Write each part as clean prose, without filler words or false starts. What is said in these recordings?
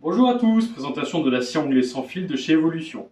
Bonjour à tous, présentation de la scie anglais sans fil de chez Evolution.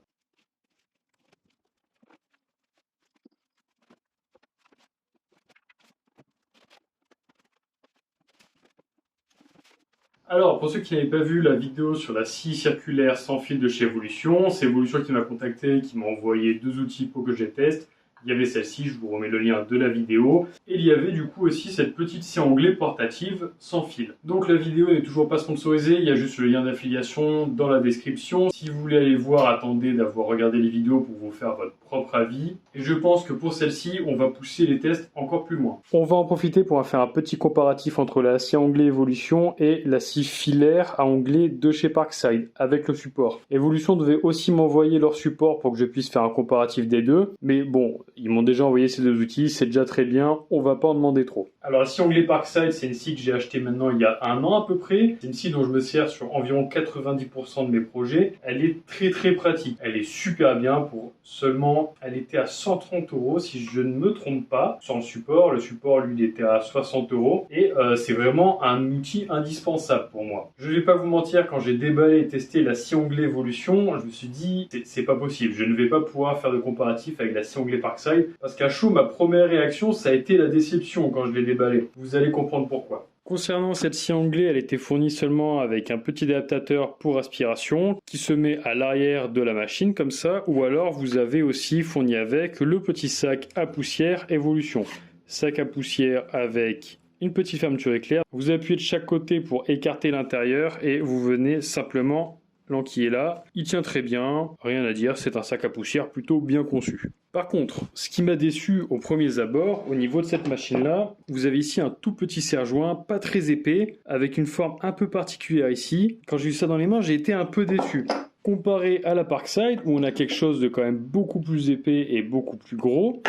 Alors, pour ceux qui n'avaient pas vu la vidéo sur la scie circulaire sans fil de chez Evolution, c'est Evolution qui m'a contacté, qui m'a envoyé deux outils pour que je les teste. Il y avait celle-ci, je vous remets le lien de la vidéo. Et il y avait du coup aussi cette petite scie anglais portative sans fil. Donc la vidéo n'est toujours pas sponsorisée, il y a juste le lien d'affiliation dans la description. Si vous voulez aller voir, attendez d'avoir regardé les vidéos pour vous faire votre propre avis. Et je pense que pour celle-ci, on va pousser les tests encore plus loin. On va en profiter pour faire un petit comparatif entre la scie anglais Evolution et la scie filaire à onglet de chez Parkside avec le support. Evolution devait aussi m'envoyer leur support pour que je puisse faire un comparatif des deux. Mais bon, ils m'ont déjà envoyé ces deux outils, c'est déjà très bien, on va pas en demander trop. Alors la scie anglais Parkside, c'est une scie que j'ai achetée maintenant il y a un an à peu près. C'est une scie dont je me sers sur environ 90% de mes projets. Elle est très pratique. Elle est super bien pour seulement, elle était à 130 € si je ne me trompe pas, sans le support. Le support, lui, il était à 60 € et c'est vraiment un outil indispensable pour moi. Je vais pas vous mentir, quand j'ai déballé et testé la scie anglais Evolution, je me suis dit, c'est pas possible, je ne vais pas pouvoir faire de comparatif avec la scie anglais Parkside. Parce qu'à chaud, ma première réaction, ça a été la déception quand je l'ai déballé. Vous allez comprendre pourquoi. Concernant cette scie anglais, elle était fournie seulement avec un petit adaptateur pour aspiration qui se met à l'arrière de la machine comme ça, ou alors vous avez aussi fourni avec le petit sac à poussière Evolution. Sac à poussière avec une petite fermeture éclair. Vous appuyez de chaque côté pour écarter l'intérieur et vous venez simplement l'enquiller là. Il tient très bien, rien à dire, c'est un sac à poussière plutôt bien conçu. Par contre, ce qui m'a déçu au premier abord, au niveau de cette machine-là, vous avez ici un tout petit serre-joint, pas très épais, avec une forme un peu particulière ici. Quand j'ai eu ça dans les mains, j'ai été un peu déçu. Comparé à la Parkside, où on a quelque chose de quand même beaucoup plus épais et beaucoup plus gros,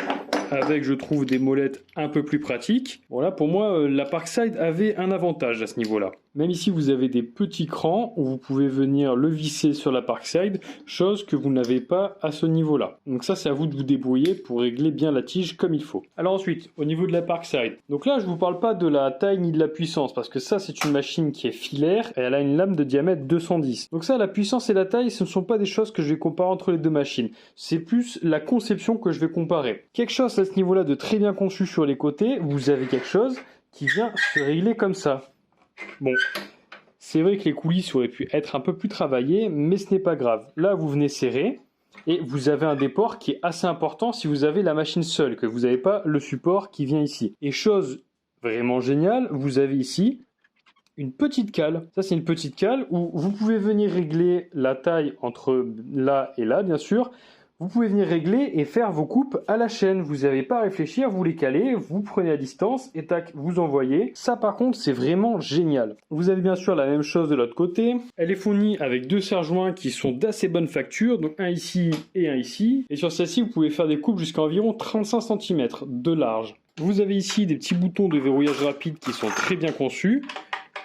avec, je trouve, des molettes un peu plus pratiques. Voilà, pour moi, la Parkside avait un avantage à ce niveau-là. Même ici, vous avez des petits crans où vous pouvez venir le visser sur la Parkside, chose que vous n'avez pas à ce niveau-là. Donc ça, c'est à vous de vous débrouiller pour régler bien la tige comme il faut. Alors ensuite, au niveau de la Parkside. Donc là, je ne vous parle pas de la taille ni de la puissance, parce que ça, c'est une machine qui est filaire et elle a une lame de diamètre 210. Donc ça, la puissance et la taille, ce ne sont pas des choses que je vais comparer entre les deux machines. C'est plus la conception que je vais comparer. Quelque chose à ce niveau-là de très bien conçu sur les côtés, vous avez quelque chose qui vient se régler comme ça. Bon, c'est vrai que les coulisses auraient pu être un peu plus travaillées, mais ce n'est pas grave. Là, vous venez serrer et vous avez un déport qui est assez important si vous avez la machine seule, que vous n'avez pas le support qui vient ici. Et chose vraiment géniale, vous avez ici une petite cale. Ça, c'est une petite cale où vous pouvez venir régler la taille entre là et là, bien sûr. Vous pouvez venir régler et faire vos coupes à la chaîne. Vous n'avez pas à réfléchir, vous les calez, vous prenez à distance et tac, vous envoyez. Ça par contre, c'est vraiment génial. Vous avez bien sûr la même chose de l'autre côté. Elle est fournie avec deux serre-joints qui sont d'assez bonne facture, donc un ici et un ici. Et sur celle-ci, vous pouvez faire des coupes jusqu'à environ 35 cm de large. Vous avez ici des petits boutons de verrouillage rapide qui sont très bien conçus.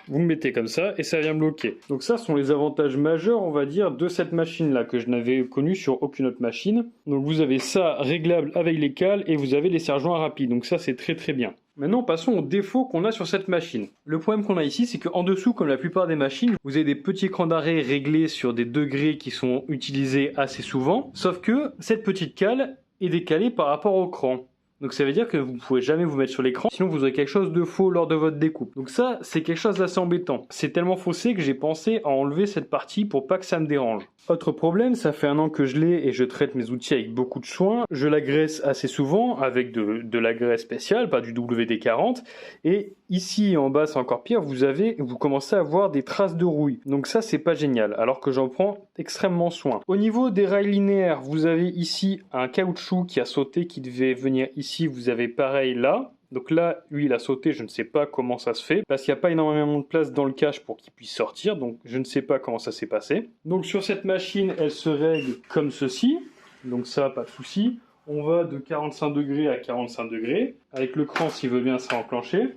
Vous le mettez comme ça et ça vient bloquer. Donc ça sont les avantages majeurs, on va dire, de cette machine-là que je n'avais connu sur aucune autre machine. Donc vous avez ça réglable avec les cales et vous avez les serre-joints rapides. Donc ça c'est très bien. Maintenant passons aux défauts qu'on a sur cette machine. Le problème qu'on a ici, c'est qu'en dessous, comme la plupart des machines, vous avez des petits écrans d'arrêt réglés sur des degrés qui sont utilisés assez souvent. Sauf que cette petite cale est décalée par rapport au cran. Donc ça veut dire que vous ne pouvez jamais vous mettre sur l'écran, sinon vous aurez quelque chose de faux lors de votre découpe. Donc ça, c'est quelque chose d'assez embêtant. C'est tellement faussé que j'ai pensé à enlever cette partie pour pas que ça me dérange. Autre problème, ça fait un an que je l'ai et je traite mes outils avec beaucoup de soin. Je la graisse assez souvent avec de la graisse spéciale, pas du WD-40. Et ici en bas, c'est encore pire, vous commencez à avoir des traces de rouille. Donc ça, c'est pas génial, alors que j'en prends extrêmement soin. Au niveau des rails linéaires, vous avez ici un caoutchouc qui a sauté, qui devait venir ici. Vous avez pareil là. Donc là, lui, il a sauté, je ne sais pas comment ça se fait, parce qu'il n'y a pas énormément de place dans le cache pour qu'il puisse sortir, donc je ne sais pas comment ça s'est passé. Donc sur cette machine, elle se règle comme ceci, donc ça, pas de souci. On va de 45 degrés à 45 degrés, avec le cran, s'il veut bien, sera enclenché.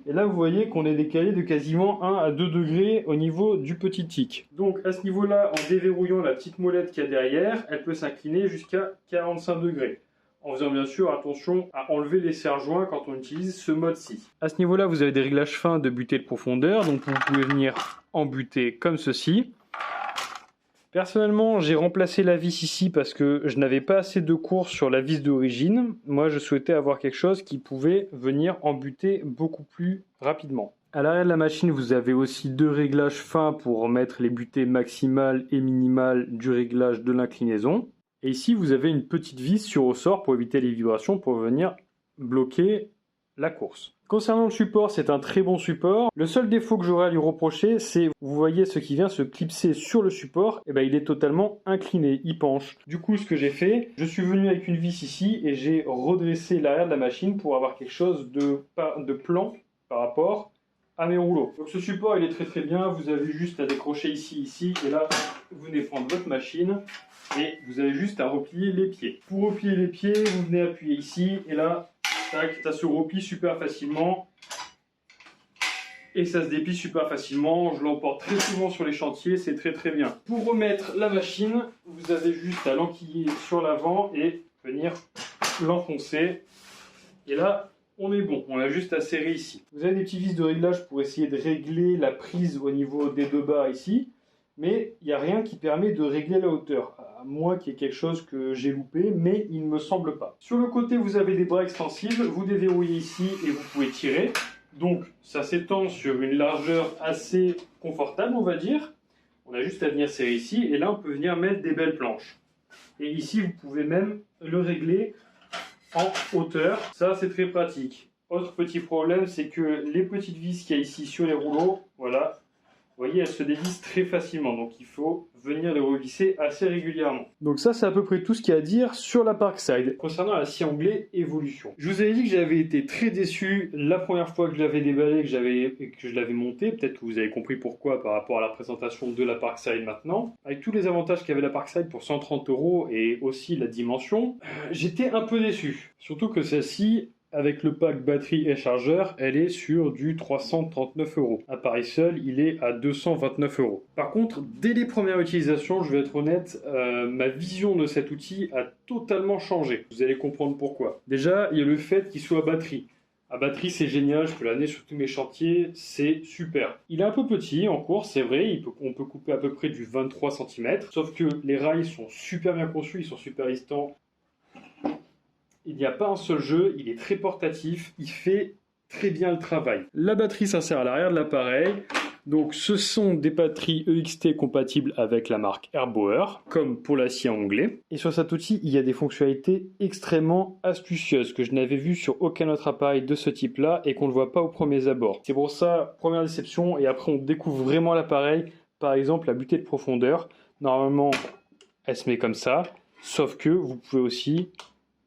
Et là, vous voyez qu'on est décalé de quasiment 1 à 2 degrés au niveau du petit tic. Donc à ce niveau-là, en déverrouillant la petite molette qu'il y a derrière, elle peut s'incliner jusqu'à 45 degrés. En faisant bien sûr attention à enlever les serre-joints quand on utilise ce mode-ci. À ce niveau-là, vous avez des réglages fins de butée de profondeur, donc vous pouvez venir embuter comme ceci. Personnellement, j'ai remplacé la vis ici parce que je n'avais pas assez de course sur la vis d'origine. Moi, je souhaitais avoir quelque chose qui pouvait venir embuter beaucoup plus rapidement. À l'arrière de la machine, vous avez aussi deux réglages fins pour mettre les butées maximales et minimales du réglage de l'inclinaison. Et ici, vous avez une petite vis sur ressort pour éviter les vibrations pour venir bloquer la course. Concernant le support, c'est un très bon support. Le seul défaut que j'aurais à lui reprocher, c'est, vous voyez ce qui vient se clipser sur le support, et ben il est totalement incliné, il penche. Du coup, ce que j'ai fait, je suis venu avec une vis ici et j'ai redressé l'arrière de la machine pour avoir quelque chose de plan par rapport à mes rouleaux. Donc ce support, il est très très bien. Vous avez juste à décrocher ici, et là, vous venez prendre votre machine et vous avez juste à replier les pieds. Pour replier les pieds, vous venez appuyer ici et là, tac, ça se replie super facilement et ça se déplie super facilement. Je l'emporte très souvent sur les chantiers, c'est très très bien. Pour remettre la machine, vous avez juste à l'enquiller sur l'avant et venir l'enfoncer. Et là, on est bon, on a juste à serrer ici. Vous avez des petits vis de réglage pour essayer de régler la prise au niveau des deux barres ici. Mais il n'y a rien qui permet de régler la hauteur, à moins qu'il y ait quelque chose que j'ai loupé, mais il ne me semble pas. Sur le côté, vous avez des bras extensibles, vous déverrouillez ici et vous pouvez tirer. Donc ça s'étend sur une largeur assez confortable, on va dire. On a juste à venir serrer ici, et là on peut venir mettre des belles planches. Et ici, vous pouvez même le régler en hauteur, ça c'est très pratique. Autre petit problème, c'est que les petites vis qu'il y a ici sur les rouleaux, voilà, vous voyez, elles se dévissent très facilement, donc il faut venir les revisser assez régulièrement. Donc ça, c'est à peu près tout ce qu'il y a à dire sur la Parkside. Concernant la scie anglais Evolution, je vous avais dit que j'avais été très déçu la première fois que je l'avais déballé, que je l'avais monté. Peut-être que vous avez compris pourquoi par rapport à la présentation de la Parkside maintenant. Avec tous les avantages qu'avait la Parkside pour 130 € et aussi la dimension, j'étais un peu déçu. Surtout que celle-ci, avec le pack batterie et chargeur, elle est sur du 339 €. Appareil seul, il est à 229 €. Par contre, dès les premières utilisations, je vais être honnête, ma vision de cet outil a totalement changé. Vous allez comprendre pourquoi. Déjà, il y a le fait qu'il soit à batterie. À batterie, c'est génial, je peux l'amener sur tous mes chantiers, c'est super. Il est un peu petit en course, c'est vrai, on peut couper à peu près du 23 cm, sauf que les rails sont super bien conçus, ils sont super résistants. Il n'y a pas un seul jeu, il est très portatif, il fait très bien le travail. La batterie s'insère à l'arrière de l'appareil. Donc ce sont des batteries EXT compatibles avec la marque Airboer, comme pour la scie anglais. Et sur cet outil, il y a des fonctionnalités extrêmement astucieuses que je n'avais vues sur aucun autre appareil de ce type-là et qu'on ne voit pas aux premiers abords. C'est pour ça, première déception, et après on découvre vraiment l'appareil. Par exemple, la butée de profondeur. Normalement, elle se met comme ça, sauf que vous pouvez aussi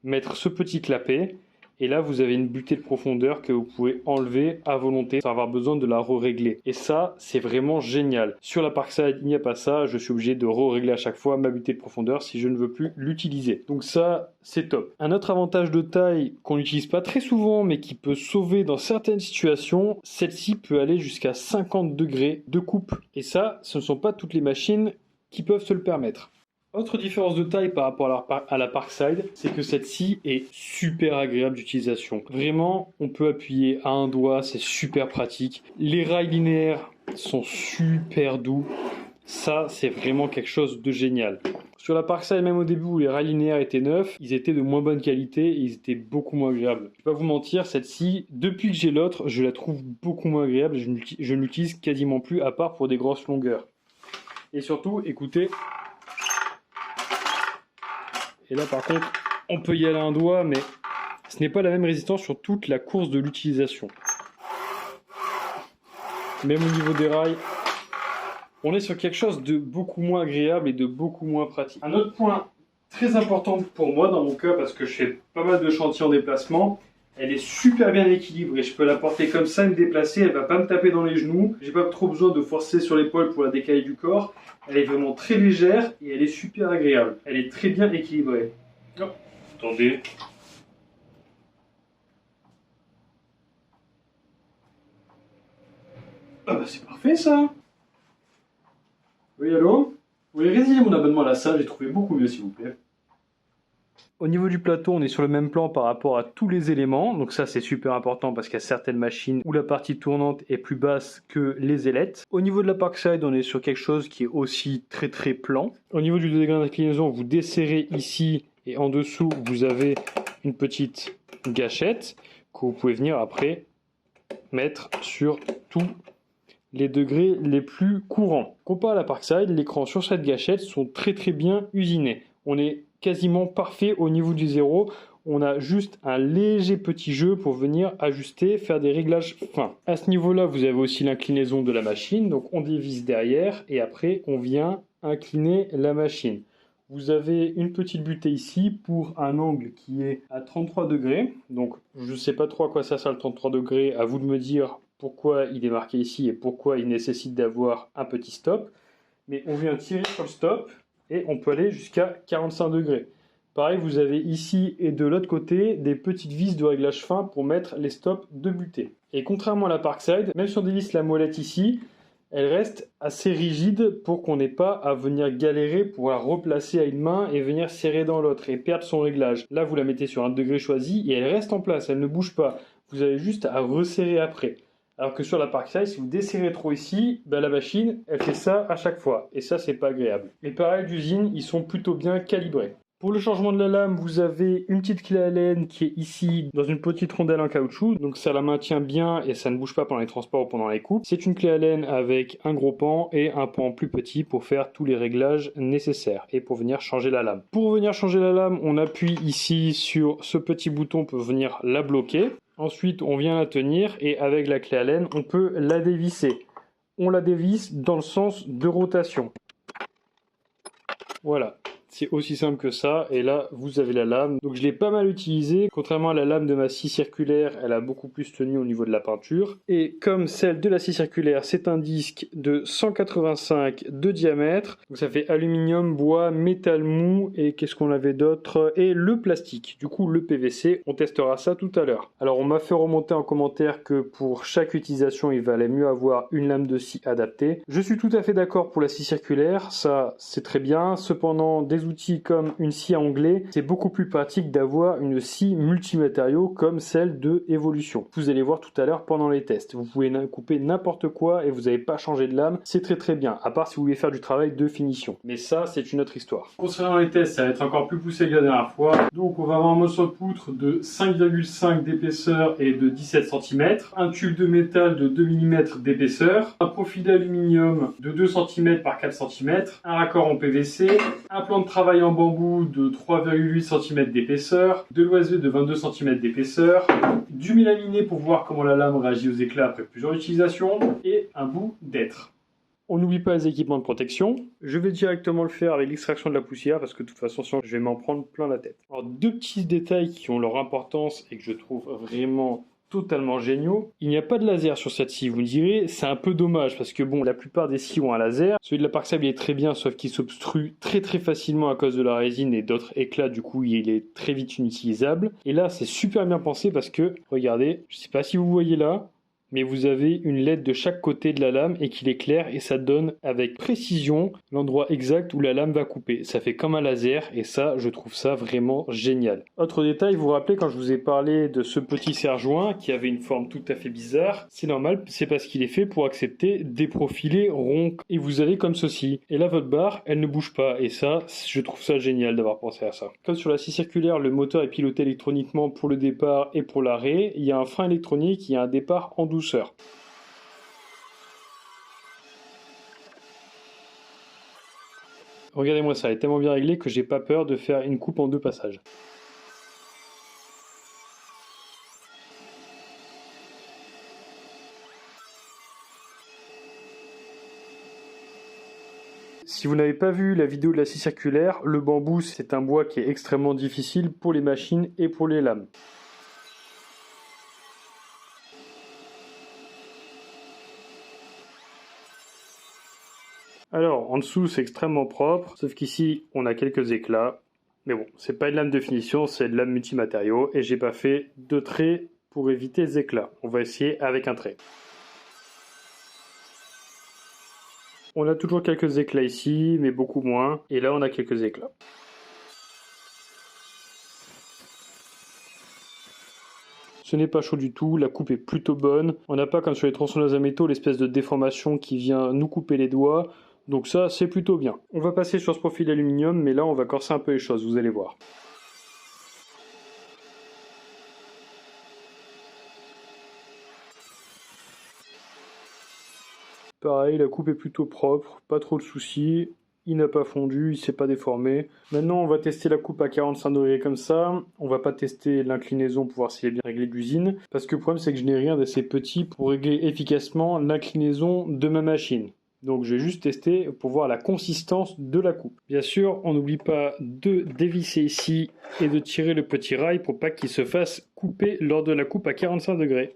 mettre ce petit clapet et là vous avez une butée de profondeur que vous pouvez enlever à volonté sans avoir besoin de la re-régler, et ça c'est vraiment génial. Sur la Parkside il n'y a pas ça, je suis obligé de re-régler à chaque fois ma butée de profondeur si je ne veux plus l'utiliser, donc ça c'est top. Un autre avantage de taille qu'on n'utilise pas très souvent mais qui peut sauver dans certaines situations, celle-ci peut aller jusqu'à 50 degrés de coupe, et ça ce ne sont pas toutes les machines qui peuvent se le permettre. Autre différence de taille par rapport à la Parkside, c'est que cette scie est super agréable d'utilisation. Vraiment, on peut appuyer à un doigt, c'est super pratique. Les rails linéaires sont super doux. Ça, c'est vraiment quelque chose de génial. Sur la Parkside, même au début où les rails linéaires étaient neufs, ils étaient de moins bonne qualité et ils étaient beaucoup moins agréables. Je vais pas vous mentir, cette scie, depuis que j'ai l'autre, je la trouve beaucoup moins agréable et je ne l'utilise quasiment plus à part pour des grosses longueurs. Et surtout, écoutez... Et là par contre, on peut y aller à un doigt, mais ce n'est pas la même résistance sur toute la course de l'utilisation. Même au niveau des rails, on est sur quelque chose de beaucoup moins agréable et de beaucoup moins pratique. Un autre point très important pour moi dans mon cas, parce que je fais pas mal de chantiers en déplacement, elle est super bien équilibrée. Je peux la porter comme ça, me déplacer, elle va pas me taper dans les genoux. J'ai pas trop besoin de forcer sur l'épaule pour la décaler du corps. Elle est vraiment très légère et elle est super agréable. Elle est très bien équilibrée. Oh, attendez. Ah bah c'est parfait ça. Oui, allô? Oui, résiliez mon abonnement à la salle, j'ai trouvé beaucoup mieux s'il vous plaît. Au niveau du plateau, on est sur le même plan par rapport à tous les éléments. Donc ça, c'est super important parce qu'il y a certaines machines où la partie tournante est plus basse que les ailettes. Au niveau de la Parkside, on est sur quelque chose qui est aussi très très plan. Au niveau du degré d'inclinaison, vous desserrez ici et en dessous, vous avez une petite gâchette que vous pouvez venir après mettre sur tous les degrés les plus courants. Comparé à la Parkside, l'écran sur cette gâchette sont très très bien usinés. On est quasiment parfait au niveau du zéro. On a juste un léger petit jeu pour venir ajuster, faire des réglages fins. À ce niveau-là, vous avez aussi l'inclinaison de la machine. Donc on dévisse derrière et après on vient incliner la machine. Vous avez une petite butée ici pour un angle qui est à 33 degrés. Donc je ne sais pas trop à quoi ça sert le 33 degrés. À vous de me dire pourquoi il est marqué ici et pourquoi il nécessite d'avoir un petit stop. Mais on vient tirer sur le stop et on peut aller jusqu'à 45 degrés. Pareil, vous avez ici et de l'autre côté des petites vis de réglage fin pour mettre les stops de butée. Et contrairement à la Parkside, même si on dévisse la molette ici, elle reste assez rigide pour qu'on n'ait pas à venir galérer pour la replacer à une main et venir serrer dans l'autre et perdre son réglage. Là, vous la mettez sur un degré choisi et elle reste en place, elle ne bouge pas. Vous avez juste à resserrer après. Alors que sur la Parkside, si vous desserrez trop ici, la machine, elle fait ça à chaque fois. Et ça, c'est pas agréable. Les pareils d'usine, ils sont plutôt bien calibrés. Pour le changement de la lame, vous avez une petite clé Allen qui est ici dans une petite rondelle en caoutchouc. Donc ça la maintient bien et ça ne bouge pas pendant les transports ou pendant les coupes. C'est une clé Allen avec un gros pan et un pan plus petit pour faire tous les réglages nécessaires et pour venir changer la lame. Pour venir changer la lame, on appuie ici sur ce petit bouton pour venir la bloquer. Ensuite, on vient la tenir et avec la clé Allen, on peut la dévisser. On la dévisse dans le sens de rotation. Voilà. C'est aussi simple que ça, et là vous avez la lame. Donc je l'ai pas mal utilisée, contrairement à la lame de ma scie circulaire, elle a beaucoup plus tenu au niveau de la peinture. Et comme celle de la scie circulaire, c'est un disque de 185 de diamètre, donc ça fait aluminium, bois, métal mou, et qu'est-ce qu'on avait d'autre? Et le plastique, du coup le PVC, on testera ça tout à l'heure. Alors on m'a fait remonter en commentaire que pour chaque utilisation, il valait mieux avoir une lame de scie adaptée. Je suis tout à fait d'accord pour la scie circulaire, ça c'est très bien, cependant des outils comme une scie à onglet, c'est beaucoup plus pratique d'avoir une scie multimatériaux comme celle de Evolution. Vous allez voir tout à l'heure pendant les tests. Vous pouvez couper n'importe quoi et vous n'avez pas changé de lame. C'est très très bien, à part si vous voulez faire du travail de finition. Mais ça, c'est une autre histoire. Concernant les tests, ça va être encore plus poussé que la dernière fois. Donc on va avoir un morceau de poutre de 5,5 d'épaisseur et de 17 cm, un tube de métal de 2 mm d'épaisseur, un profil d'aluminium de 2 cm par 4 cm, un raccord en PVC, un plan de travail en bambou de 3,8 cm d'épaisseur, de l'OSB de 22 cm d'épaisseur, du mélaminé pour voir comment la lame réagit aux éclats après plusieurs utilisations, et un bout d'être. On n'oublie pas les équipements de protection. Je vais directement le faire avec l'extraction de la poussière parce que de toute façon, sinon, je vais m'en prendre plein la tête. Alors, deux petits détails qui ont leur importance et que je trouve vraiment totalement géniaux. Il n'y a pas de laser sur cette scie, vous me direz, c'est un peu dommage parce que bon, la plupart des scies ont un laser. Celui de la Parkside il est très bien, sauf qu'il s'obstrue très très facilement à cause de la résine et d'autres éclats, du coup il est très vite inutilisable. Et là c'est super bien pensé parce que, regardez, je ne sais pas si vous voyez là, mais vous avez une LED de chaque côté de la lame et qu'il éclaire et ça donne avec précision l'endroit exact où la lame va couper. Ça fait comme un laser et ça, je trouve ça vraiment génial. Autre détail, vous vous rappelez quand je vous ai parlé de ce petit serre-joint qui avait une forme tout à fait bizarre, c'est normal, c'est parce qu'il est fait pour accepter des profilés ronds et vous allez comme ceci. Et là, votre barre, elle ne bouge pas et ça, je trouve ça génial d'avoir pensé à ça. Comme sur la scie circulaire, le moteur est piloté électroniquement pour le départ et pour l'arrêt. Il y a un frein électronique, il y a un départ en douceur. Regardez-moi ça, elle est tellement bien réglée que j'ai pas peur de faire une coupe en deux passages. Si vous n'avez pas vu la vidéo de la scie circulaire, le bambou c'est un bois qui est extrêmement difficile pour les machines et pour les lames. Alors, en dessous, c'est extrêmement propre, sauf qu'ici, on a quelques éclats. Mais bon, c'est pas une lame de finition, c'est de lame multimatériaux, et j'ai pas fait de trait pour éviter les éclats. On va essayer avec un trait. On a toujours quelques éclats ici, mais beaucoup moins, et là, on a quelques éclats. Ce n'est pas chaud du tout, la coupe est plutôt bonne. On n'a pas comme sur les tronçonneuses à métaux l'espèce de déformation qui vient nous couper les doigts. Donc ça, c'est plutôt bien. On va passer sur ce profil d'aluminium, mais là, on va corser un peu les choses, vous allez voir. Pareil, la coupe est plutôt propre, pas trop de soucis. Il n'a pas fondu, il s'est pas déformé. Maintenant, on va tester la coupe à 45 degrés comme ça. On va pas tester l'inclinaison pour voir si elle est bien réglée d'usine. Parce que le problème, c'est que je n'ai rien d'assez petit pour régler efficacement l'inclinaison de ma machine. Donc, je vais juste tester pour voir la consistance de la coupe. Bien sûr, on n'oublie pas de dévisser ici et de tirer le petit rail pour pas qu'il se fasse couper lors de la coupe à 45 degrés.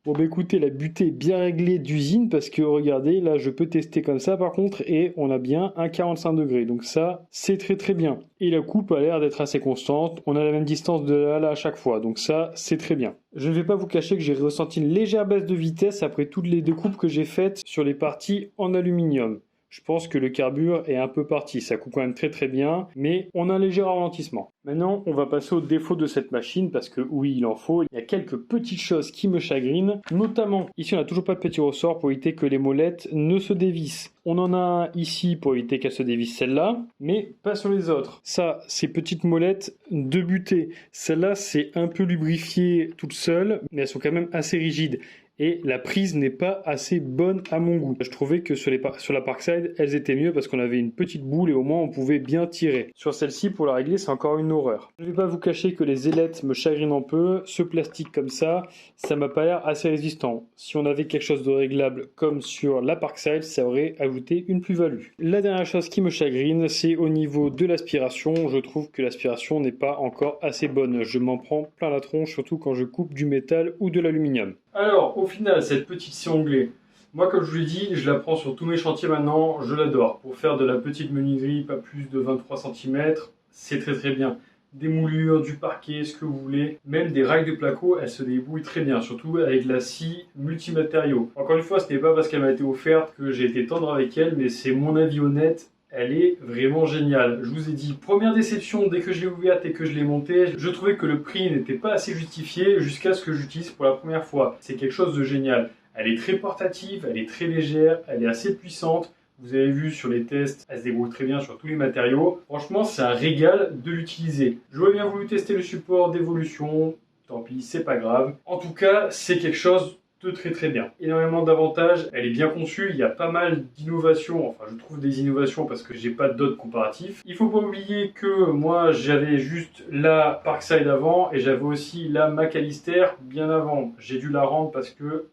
Bon bah écoutez, la butée est bien réglée d'usine parce que regardez, là je peux tester comme ça par contre et on a bien un 45 degrés. Donc ça, c'est très bien. Et la coupe a l'air d'être assez constante. On a la même distance de là à chaque fois. Donc ça, c'est très bien. Je ne vais pas vous cacher que j'ai ressenti une légère baisse de vitesse après toutes les deux coupes que j'ai faites sur les parties en aluminium. Je pense que le carbure est un peu parti, ça coupe quand même très bien, mais on a un léger ralentissement. Maintenant, on va passer aux défauts de cette machine, parce que oui, il en faut. Il y a quelques petites choses qui me chagrinent, notamment, ici on n'a toujours pas de petit ressort pour éviter que les molettes ne se dévissent. On en a un ici pour éviter qu'elle se dévisse celle-là, mais pas sur les autres. Ça, ces petites molettes de butée, celle-là c'est un peu lubrifié toute seule, mais elles sont quand même assez rigides. Et la prise n'est pas assez bonne à mon goût. Je trouvais que sur la Parkside, elles étaient mieux parce qu'on avait une petite boule et au moins on pouvait bien tirer. Sur celle-ci, pour la régler, c'est encore une horreur. Je ne vais pas vous cacher que les ailettes me chagrinent un peu. Ce plastique comme ça m'a pas l'air assez résistant. Si on avait quelque chose de réglable comme sur la Parkside, ça aurait ajouté une plus-value. La dernière chose qui me chagrine, c'est au niveau de l'aspiration. Je trouve que l'aspiration n'est pas encore assez bonne. Je m'en prends plein la tronche, surtout quand je coupe du métal ou de l'aluminium. Alors, au final, cette petite scie onglée, moi, comme je vous l'ai dit, je la prends sur tous mes chantiers maintenant, je l'adore. Pour faire de la petite menuiserie, pas plus de 23 cm, c'est très bien. Des moulures, du parquet, ce que vous voulez, même des rails de placo, elle se débrouille très bien, surtout avec la scie multimatériaux. Encore une fois, ce n'est pas parce qu'elle m'a été offerte que j'ai été tendre avec elle, mais c'est mon avis honnête. Elle est vraiment géniale. Je vous ai dit, première déception dès que je l'ai ouverte et que je l'ai montée, je trouvais que le prix n'était pas assez justifié jusqu'à ce que j'utilise pour la première fois. C'est quelque chose de génial. Elle est très portative, elle est très légère, elle est assez puissante. Vous avez vu sur les tests, elle se débrouille très bien sur tous les matériaux. Franchement, c'est un régal de l'utiliser. J'aurais bien voulu tester le support d'évolution. Tant pis, c'est pas grave. En tout cas, c'est quelque chose de très bien. Énormément d'avantages, elle est bien conçue, il y a pas mal d'innovations, enfin je trouve des innovations parce que j'ai pas d'autres comparatifs. Il faut pas oublier que moi j'avais juste la Parkside avant et j'avais aussi la McAllister bien avant. J'ai dû la rendre parce que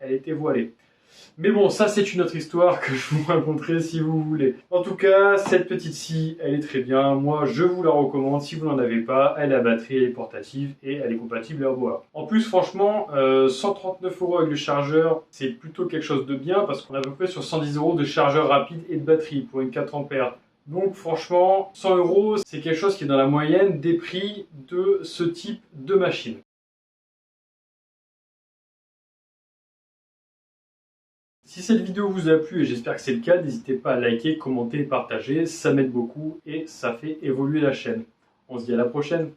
elle était voilée. Mais bon, ça c'est une autre histoire que je vous raconterai si vous voulez. En tout cas, cette petite scie, elle est très bien. Moi, je vous la recommande si vous n'en avez pas. Elle a batterie, elle est portative et elle est compatible Herboa. En plus, franchement, 139 € avec le chargeur, c'est plutôt quelque chose de bien parce qu'on est à peu près sur 110 € de chargeur rapide et de batterie pour une 4 ampères. Donc franchement, 100 €, c'est quelque chose qui est dans la moyenne des prix de ce type de machine. Si cette vidéo vous a plu, et j'espère que c'est le cas, n'hésitez pas à liker, commenter et partager, ça m'aide beaucoup et ça fait évoluer la chaîne. On se dit à la prochaine.